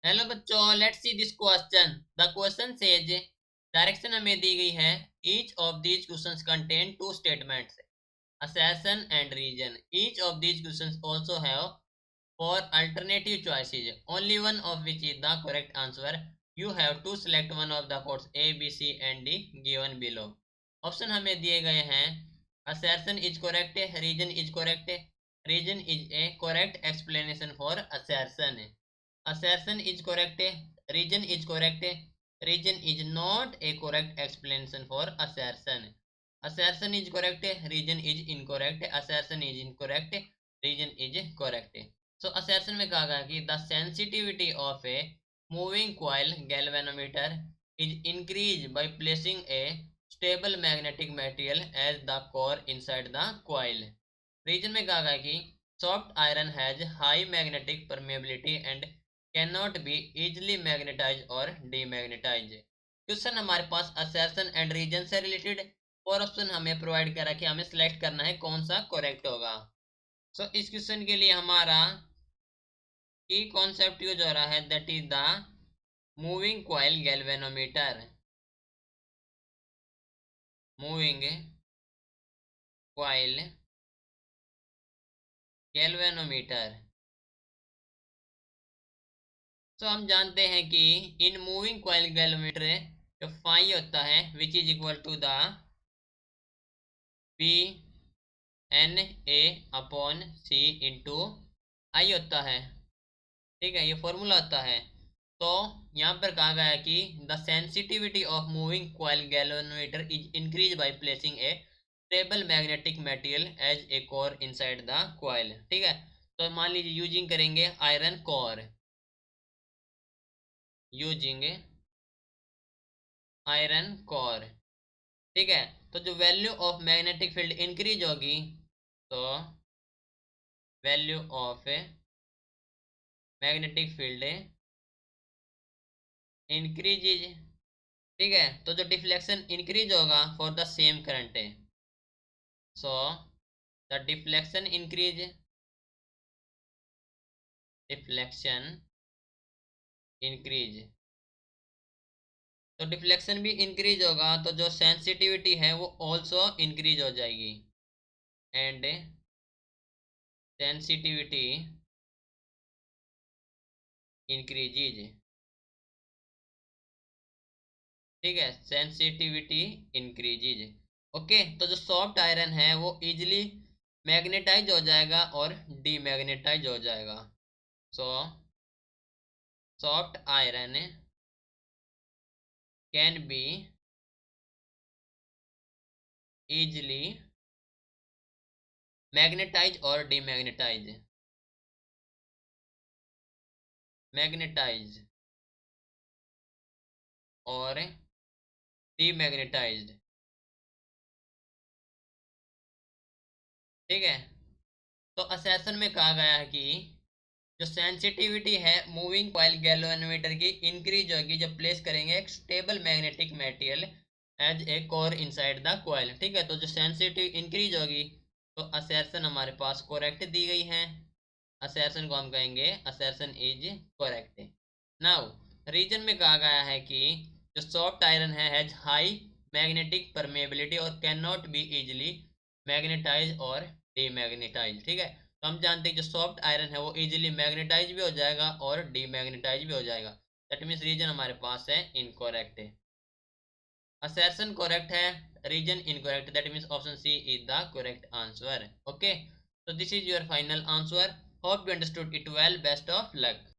Hello बच्चों, let's see this question. The question says, direction हमें दी गई है। Each of these questions contain two statements, assertion and reason. Each of these questions also have four alternative choices, only one of which is the correct answer. You have to select one of the codes A, B, C and D given below. Option हमें दिए गए हैं। assertion is correct, reason is correct, reason is a correct explanation for assertion. Assertion is correct, reason is correct, reason is not a correct explanation for assertion. Assertion is correct, reason is incorrect, assertion is incorrect, reason is correct. So assertion में कहा गया कि the sensitivity of a moving coil galvanometer is increased by placing a stable magnetic material as the core inside the coil. Reason में कहा गया कि soft iron has high magnetic permeability and cannot be easily magnetized or demagnetized. Question हमारे पास assertion and reason से related और option हमें provide करा कि हमें सिलेक्ट करना है कौन सा करेक्ट होगा। सो इस क्वेश्चन के लिए हमारा की कॉन्सेप्ट यूज हो रहा है, that is the moving coil galvanometer. Moving coil galvanometer. तो हम जानते हैं कि इन मूविंग कॉइल गैल्वेनोमीटर जो फाई होता है which is equal to the P N A upon C into I होता है। ठीक है, ये फॉर्मूला होता है। तो यहाँ पर कहा गया है कि the sensitivity of moving coil galvanometer is increase by placing a stable magnetic material as a core inside the coil. ठीक है, तो मान लीजिए यूजिंग करेंगे iron core, using iron core. ठीक है, तो जो value of magnetic field increase होगी, तो value of magnetic field increase. ठीक है, तो जो डिफ्लेक्शन इंक्रीज होगा फॉर द सेम करंट है, so the deflection increase, deflection increase. तो डिफ्लेक्शन भी इंक्रीज होगा तो जो सेंसिटिविटी है वो ऑल्सो इंक्रीज हो जाएगी, एंड सेंसिटिविटी इंक्रीजेज। ठीक है, सेंसिटिविटी इंक्रीजेज। ओके, तो जो सॉफ्ट आयरन है वो इजिली मैग्नेटाइज हो जाएगा और डीमैग्नेटाइज हो जाएगा। So soft iron can be easily magnetize और डीमैग्नेटाइज, मैग्नेटाइज और डीमैग्नेटाइज्ड। ठीक है, तो असर्शन में कहा गया है कि जो सेंसिटिविटी है मूविंग कॉइल गैल्वेनोमीटर की इंक्रीज होगी जब प्लेस करेंगे एक stable magnetic material as a core inside the coil. ठीक है, तो जो सेंसिटिव इंक्रीज होगी तो असर्शन हमारे पास करेक्ट दी गई है। असर्शन को हम कहेंगे assertion is correct. Now reason में कहा गया है कि जो सॉफ्ट आयरन है हैज हाई मैग्नेटिक परमेबिलिटी और can not be easily magnetize और डीमैग्नेटाइज। ठीक है, तो हम जानते हैं जो सॉफ्ट आयरन है वो इजीली मैग्नेटाइज भी हो जाएगा और डीमैग्नेटाइज भी हो जाएगा। दैट मीन्स रीजन हमारे पास है इनकरेक्ट है। असर्शन करेक्ट है, reason incorrect, that means option C is the correct answer. Okay, so this is your final answer. Hope you understood it well. Best of luck.